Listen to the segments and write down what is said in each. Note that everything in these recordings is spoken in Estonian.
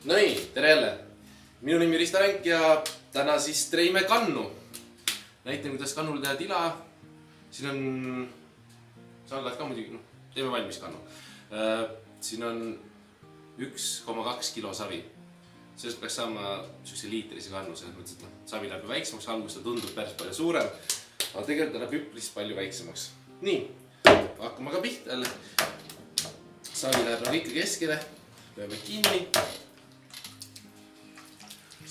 No nii, tere jälle! Minu nimi Risto Ränk ja täna siis treime kannu. Näitan, kuidas kannul teha tila. Siin on sallad ka muidugi, teeme valmis kannu. Siin on 1,2 kilo savi. Sellest peaks saama sellise liitrise kannu, selles mõttes, et savi läheb väiksemaks, alguses ta tundub päris palju suurem, aga tegelikult ta läheb üpris palju väiksemaks. Nii, hakkame ka pihta jälle. Savi läheb nagu ikka keskele, lööme kinni.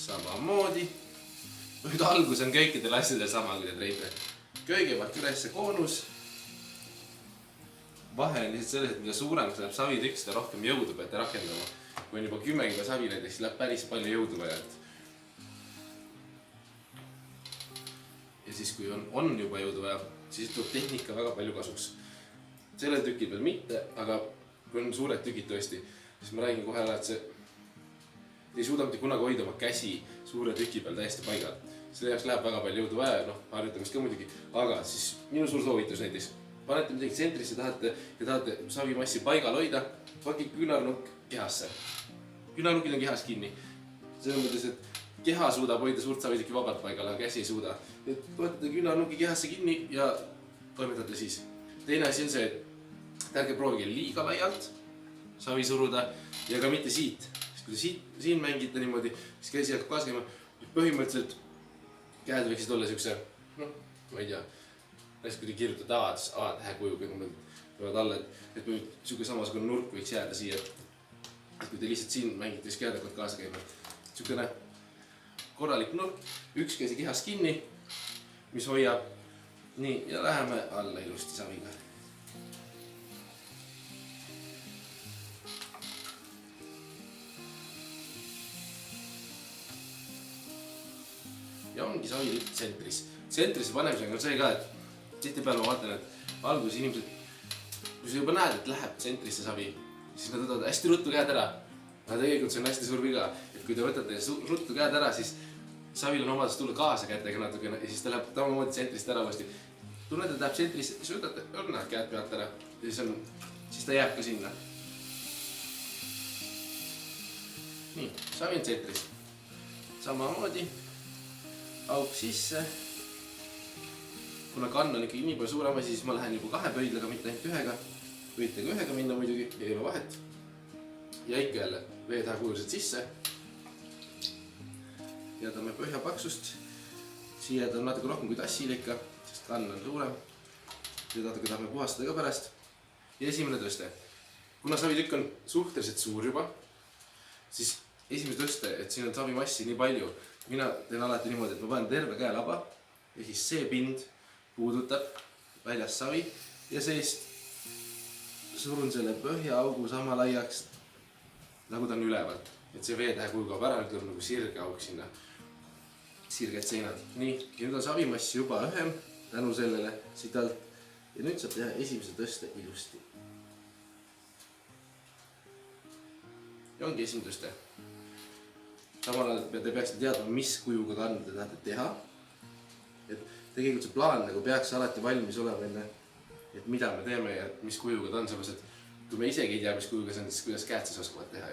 Samamoodi. Nüüd algus on kõikidel asjadel sama, kui te treite. Kõigepealt ülesse koonus. Vahe on lihtsalt selles, et mida suuremaks läheb savitükk, seda rohkem jõudu peate rakendama. Kui on juba 10 kilo savi näiteks, siis läheb päris palju jõudu vaja. Ja siis kui on juba jõudu vaja, siis tuleb tehnika väga palju kasuks. Sellel tükil veel mitte, aga kui on suured tükid tõesti, siis ma räägin kohe ära, et see ei suuda mitte kunagi hoida oma käsi suure tüki peal täiesti paigal. Selle jaoks läheb väga palju jõudu vaja, harjutamist ka muidugi. Aga siis minu suur soovitus näiteks. Panete midagi tsentrisse ja tahate savimassi paigal hoida, pange küünarnukk kehasse. Küünarnukil on kehas kinni. Selles mõttes, et keha suudab hoida suurt savitükki vabalt paigal, aga käsi ei suuda. Võtate küünarnukki kehasse kinni ja toimetate siis. Teine asi on see, et ärge proovige liiga laialt savi suruda ja ka mitte siit. Kui te siin mängite niimoodi, siis käsi hakkab kaasa käima. Põhimõtteliselt käed võiksid olla siukse, ma ei tea, näiteks kui te kirjutate A-tähe kuju, kõik tulevad alla, et siuke samasugune nurk võiks jääda siia. Kui te lihtsalt siin mängite, siis käed hakkavad kaasa käima. Siukene korralik nurk, üks käsi kehas kinni, mis hoiab. Nii, ja läheme alla ilusti saviga. Ja ongi savi tsentris. Tsentrisse panemisega on see ka, et tihtipeale ma vaatan, et alguses inimesed, kui sa juba näed, et läheb tsentrisse savi, siis nad võtavad hästi ruttu käed ära. Aga tegelikult see on hästi suur viga, et kui te võtate ruttu käed ära, siis savil on omadus tulla kaasa kätega natukene ja siis ta läheb tamamoodi tsentrist ära uuesti. Tunnete, et läheb tsentrisse, siis võtate õrnad käed pealt ära ja siis ta jääb ka sinna. Nii, savi on tsentris. Samamoodi. Auk sisse. Kuna kann on ikkagi nii palju suurem asi, siis ma lähen juba 2 pöidlaga, mitte ainult 1-ga. Võite ka 1-ga minna muidugi, ei ole vahet. Ja ikka jälle veetaha kujulised sisse. Jätame põhja paksust. Siia on natuke rohkem kui tassil ikka, sest kann on suurem. Ja natuke tahame puhastada ka pärast. Ja esimene tõste. Kuna savitükk on suhteliselt suur juba, siis esimene tõste, et siin on savimassi nii palju. Mina teen alati niimoodi, et ma panen terve käelaba ja siis see pind puudutab väljas savi ja seest surun selle põhjaaugu sama laiaks, nagu ta on ülevalt. Et see veetähe kuju kaob ära, nüüd tuleb nagu sirge auk sinna, sirged seinad. Nii, ja nüüd on savimassi juba õhem tänu sellele siit alt ja nüüd saab teha esimese tõste ilusti. Ja ongi esimene tõste. Samal ajal te peaksite teadma, mis kujuga kannu te tahate teha. Et tegelikult see plaan nagu peaks alati valmis olema enne, et mida me teeme ja mis kujuga ta on. Sellepärast, et kui me isegi ei tea, mis kujuga see on, siis kuidas käed siis oskavad teha.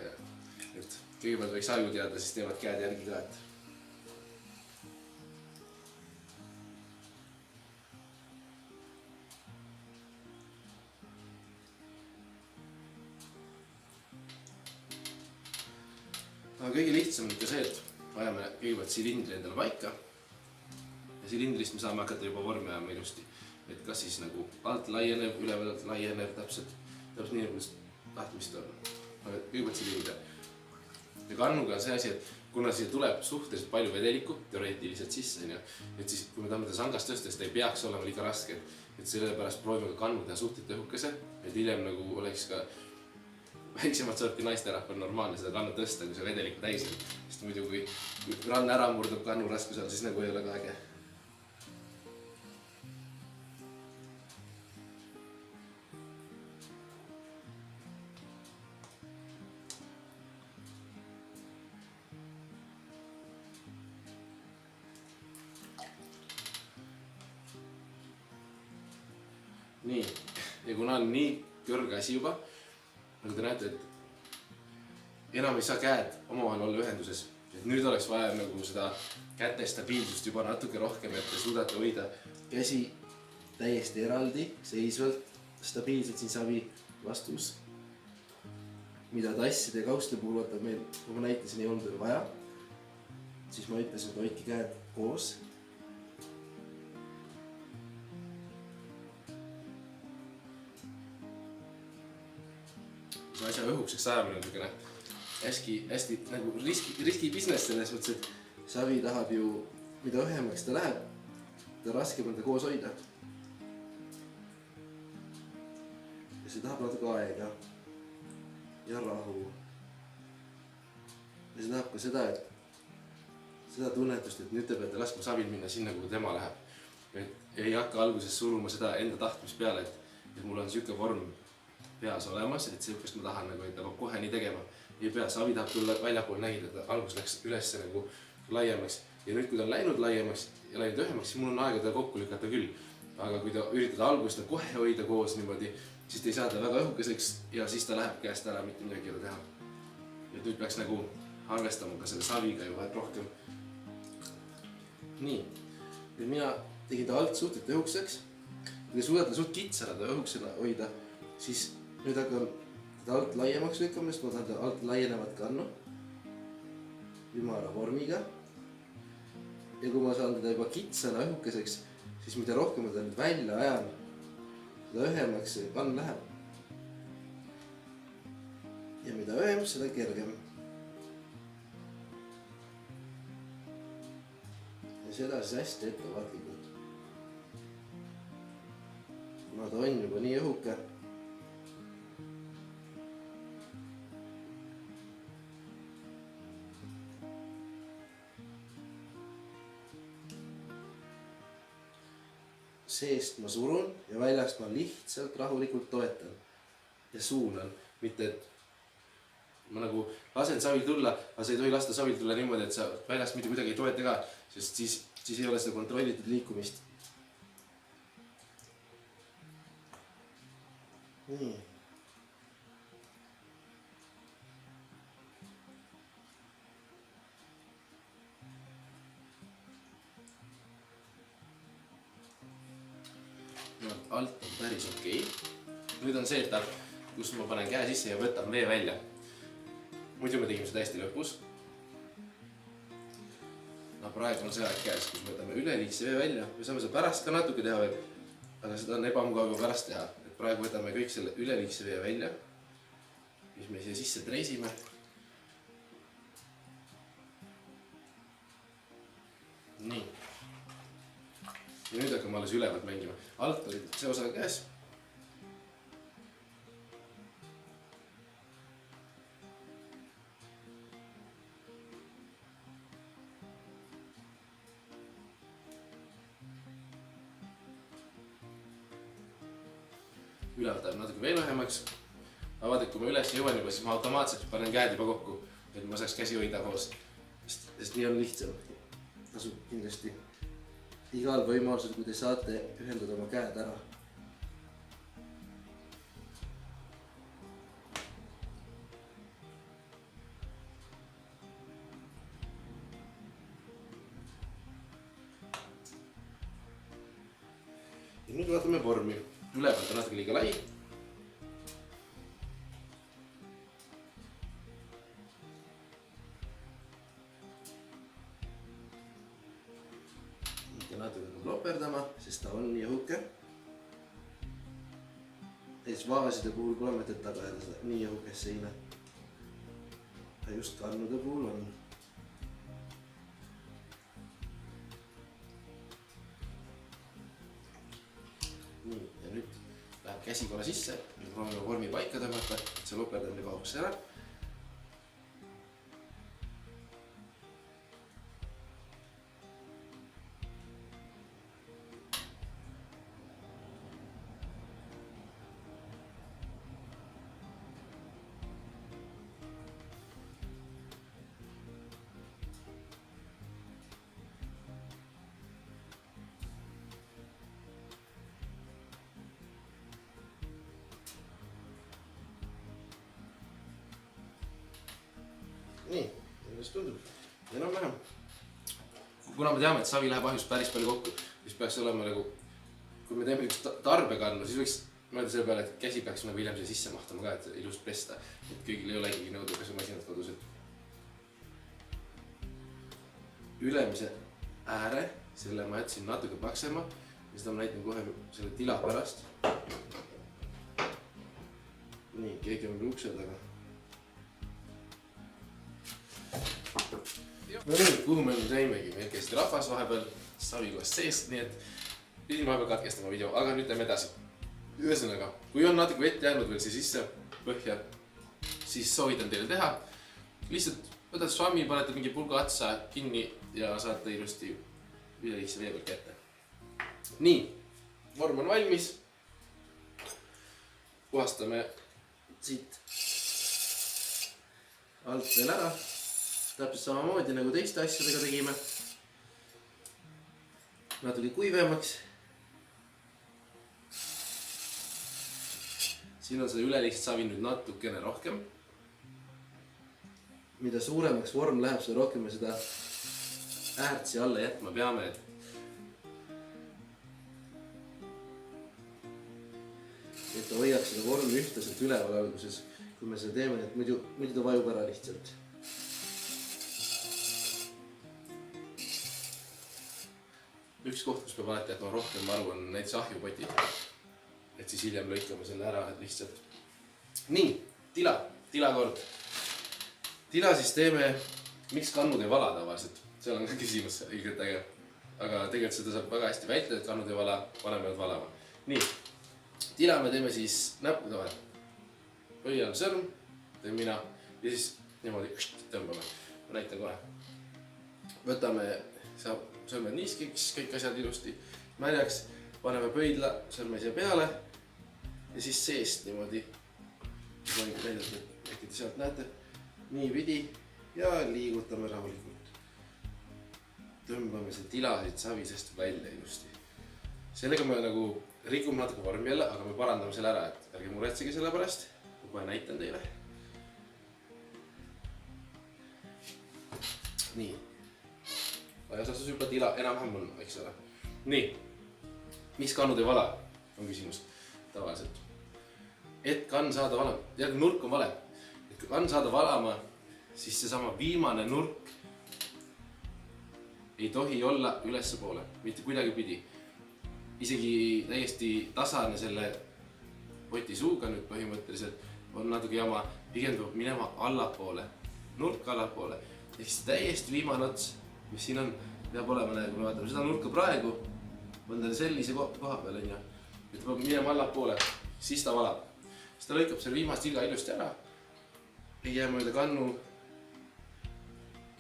Et kõigepealt võiks aju teada, siis teevad käed järgi ka. Aga kõige lihtsam on ikka see, et vajame kõigepealt silindri endale paika. Ja silindrist me saame hakata juba vormi ajama ilusti. Et kas siis nagu alt laieneb, ülevalt laieneb täpselt nii, nagu tahtmist on. Aga kõigepealt silindri. Ja kannuga on see asi, et kuna siia tuleb suhteliselt palju vedelikku, teoreetiliselt sisse, et siis kui me tahame ta sangast tõsta, siis ta ei peaks olema liiga raske. Et sellepärast proovime ka kannu teha suhteliselt õhukese, et hiljem nagu oleks ka väiksemat sorti naisterahval normaalne seda kannu tõsta, kui see vedelik täis on. Sest muidu kui rann ära murdub kannu raskusel, siis nagu ei ole ka äge. Nii, ja kuna on nii kõrge asi juba, nagu te näete, et enam ei saa käed omavahel olla ühenduses. Et nüüd oleks vaja nagu seda käte stabiilsust juba natuke rohkem, et te suudate hoida käsi täiesti eraldi, seisvalt, stabiilselt siin savi vastus. Mida tasside ja kauste puhul võtab meil, kui ma näitasin, ei olnud veel vaja. Siis ma ütlesin, et hoidki käed koos. See asja õhukseks ajamine on niisugune hästi nagu riski business selles mõttes, et savi tahab ju, mida õhemaks ta läheb, ta raskem on ta koos hoida. Ja see tahab natuke aega ja rahu. Ja see tahab ka seda, et seda tunnetust, et nüüd te peate laskma savil minna sinna, kuhu tema läheb. Et ei hakka alguses suruma seda enda tahtmist peale, et mul on siuke vorm peas olemas, et siukest ma tahan nagu, et ta peab kohe nii tegema. Ei pea, savi tahab tulla väljapool nägida, et algus läks üles nagu laiemaks. Ja nüüd, kui ta on läinud laiemaks ja läinud õhemaks, siis mul on aega ta kokku lükata küll. Aga kui ta üritada algust kohe hoida koos niimoodi, siis te ei saa ta väga õhukeseks ja siis ta läheb käest ära, mitte midagi ei ole teha. Ja nüüd peaks nagu harvestama ka selle saviga juba rohkem. Nii, nüüd mina tegin ta alt suhtelt õhukeseks. Kui te suudate suht kitsana ta õhuksena hoida, siis nüüd hakkan teda alt laiemaks lükkama, sest ma tahan ta alt laienevat kannu ümara vormiga. Ja kui ma saan teda juba kitsana õhukeseks, siis mida rohkem ma ta nüüd välja ajan, seda õhemaks see kann läheb. Ja mida õhem, seda kergem. Ja seda siis hästi ettevaatlikult. Kuna ta on juba nii õhuke, seest ma surun ja väljast ma lihtsalt rahulikult toetan ja suunan, mitte et ma nagu lasen savil tulla, aga sa ei tohi lasta savil tulla niimoodi, et sa väljast mitte kuidagi ei toeta ka, sest siis ei ole seda kontrollitud liikumist. Nii. Alt on päris okei. Nüüd on see etapp, kus ma panen käe sisse ja võtan vee välja. Muidu me tegime seda hästi lõpus. No praegu on see aeg käes, kus me võtame üleliigse vee välja. Me saame seda pärast ka natuke teha veel, aga seda on ebamugav pärast teha. Et praegu võtame kõik selle üleliigse vee välja, mis me siia sisse treisime. Nii. Ja nüüd hakkame alles ülevalt mängima. Alt oli see osa käes. Ülevalt läheb natuke veel õhemaks. Aga vaadake, kui ma üles jõuan juba, siis ma automaatselt panen käed juba kokku, et ma saaks käsi hoida koos. Sest nii on lihtsam. Tasub kindlasti igal võimalusel, kui te saate ühendada oma käed ära. Ja nüüd vaatame vormi. Ülevalt on natuke liiga lai. Natuke loperdama, sest ta on nii õhuke. Ees vaaside puhul pole mõtet taga jääda seda nii õhukest seina. Ja just kannude puhul on. Nii, ja nüüd läheb käsi korra sisse. Nüüd proovime vormi paika tõmmata, et see loperdamine kaoks ära. nii, kuidas tundub? Enam-vähem. Kuna me teame, et savi läheb ahjus päris palju kokku, siis peaks olema nagu, kui me teeme üks tarbekannu, siis võiks mõelda selle peale, et käsi peaks nagu hiljem siia sisse mahtama ka, et ilust pesta. Et kõigil ei ole ikkagi nõudepesumasinad kodus. Ülemise ääre, selle ma jätsin natuke paksema ja seda ma näitan kohe selle tila pärast. Nii, keegi on meil ukse taga. No nii, kuhu me nüüd jäimegi? Meil käisid rahvas vahepeal savikohast sees, nii et pidin vahepeal katkestama video, aga nüüd teeme edasi. Ühesõnaga, kui on natuke vett jäänud veel siia sisse põhja, siis soovitan teile teha. Lihtsalt võtad švammi, panete mingi pulga otsa kinni ja saate ilusti üleliigse vee pealt kätte. Nii, vorm on valmis. Puhastame siit alt veel ära. Täpselt samamoodi nagu teiste asjadega tegime. Natuke kuivemaks. Siin on seda üleliigset savi nüüd natukene rohkem. Mida suuremaks vorm läheb, seda rohkem me seda äärtsi alla jätma peame. Et ta hoiaks seda vormi ühtlaselt üleval alguses, kui me seda teeme, et muidu ta vajub ära lihtsalt. Üks koht, kus peab alati jätma rohkem varu, on näiteks ahjupotid. Et siis hiljem lõikame selle ära lihtsalt. Nii, tilakord. Tila siis teeme, miks kannud ei vala tavaliselt. Seal on ka küsimus ilgelt äge. Aga tegelikult seda saab väga hästi vältida, et kannud ei vala, paneme nad valama. Nii, tila me teeme siis näppude vahel. Hoian sõrm, teen mina ja siis niimoodi tõmbame. Ma näitan kohe. Võtame sõrmed niiskiks, kõik asjad ilusti märjaks, paneme pöidla sõrme siia peale ja siis seest niimoodi. Võin näidata, äkki te sealt näete. Nii pidi ja liigutame rahulikult. Tõmbame see tila siit savisest välja ilusti. Sellega me nagu rikume natuke vormi jälle, aga me parandame selle ära, et ärge muretsege selle pärast. Ma kohe näitan teile. Nii. Laias astus juba tila enam-vähem on, eks ole. Nii. Mis kannud ei vala, on küsimus tavaliselt. Et kann saada valama, järgi nurk on vale. Et kui kann saada valama, siis seesama viimane nurk ei tohi olla ülesse poole, mitte kuidagi pidi. Isegi täiesti tasane selle poti suuga nüüd põhimõtteliselt on natuke jama, pigem tuleb minema allapoole, nurk allapoole. Ehk siis täiesti viimane ots, mis siin on, peab olema, kui me vaatame seda nurka praegu, on tal sellise koha peal, et ta peab minema allapoole, siis ta valab. Siis ta lõikab selle viimast ilga ilusti ära, ei jää mööda kannu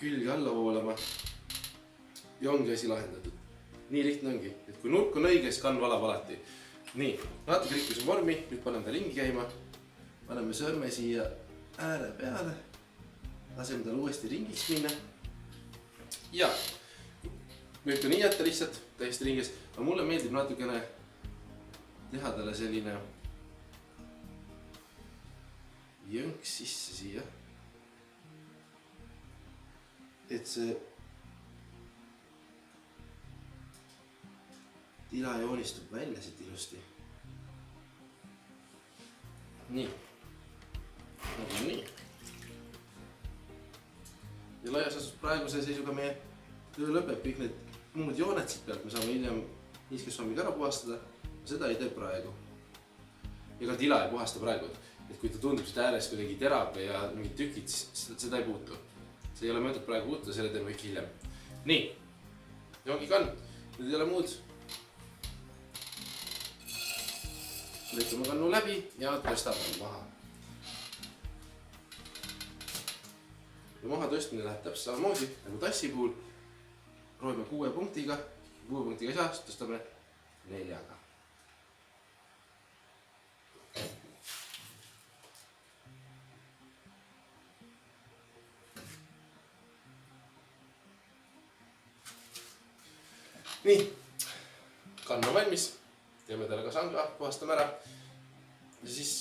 külge alla voolama ja ongi asi lahendatud. Nii lihtne ongi, et kui nurk on õige, siis kann valab alati. Nii, natuke rikkusime vormi, nüüd paneme ta ringi käima, paneme sõrme siia ääre peale, laseme tal uuesti ringiks minna. Ja, võib ka nii jätta lihtsalt täiesti ringis, aga mulle meeldib natukene teha talle selline jõnks sisse siia, et see tila joonistub välja siit ilusti. Nii. Nagu nii. Ja laias astus praeguse seisuga meie töö lõpeb, kõik need muud jooned siit pealt me saame hiljem niiskesvammiga ära puhastada. Seda ei tee praegu. Ega tila ei puhasta praegu, et kui ta tundub siit ääres kuidagi terab ja mingid tükid, siis seda ei puutu. See ei ole mõõtud praegu puutuda, selle teeme kõik hiljem. Nii. Ja ongi kann. Nüüd ei ole muud. Lõikame kannu läbi ja tõstame maha. Ja maha tõstmine läheb täpselt samamoodi nagu tassi puhul. Proovime 6 punktiga. 6 punktiga ei saa, siis tõstame 4-ga. Nii, kann on valmis. Teeme talle ka sanga, puhastame ära. Ja siis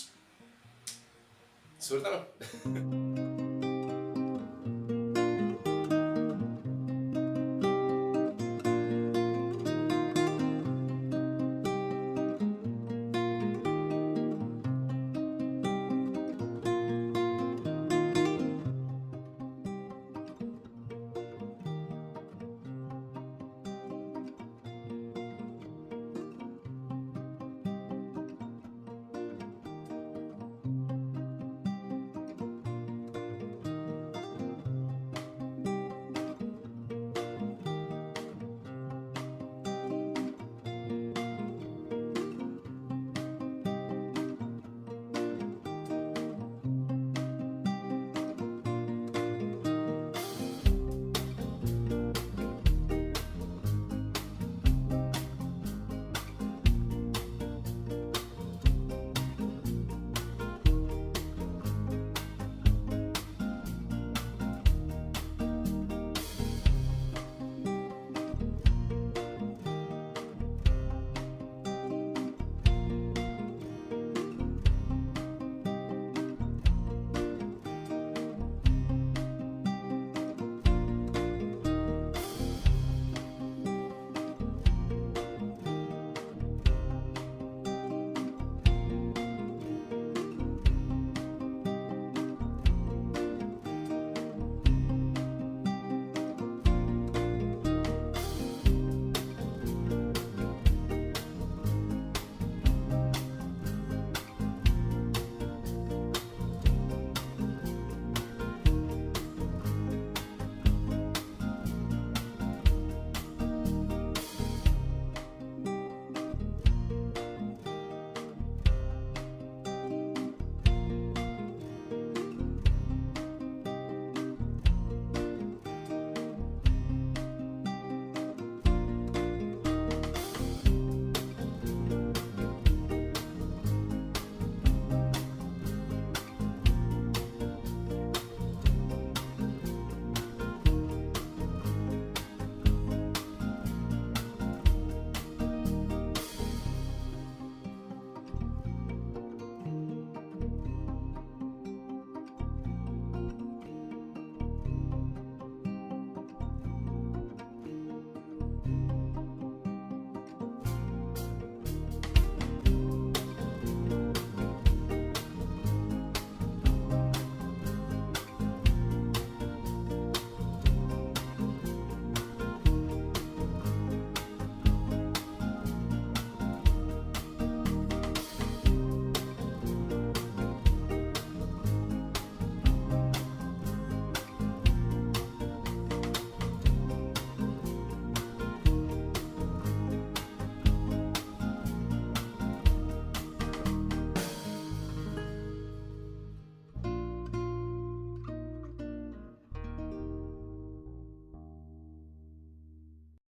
suur tänu!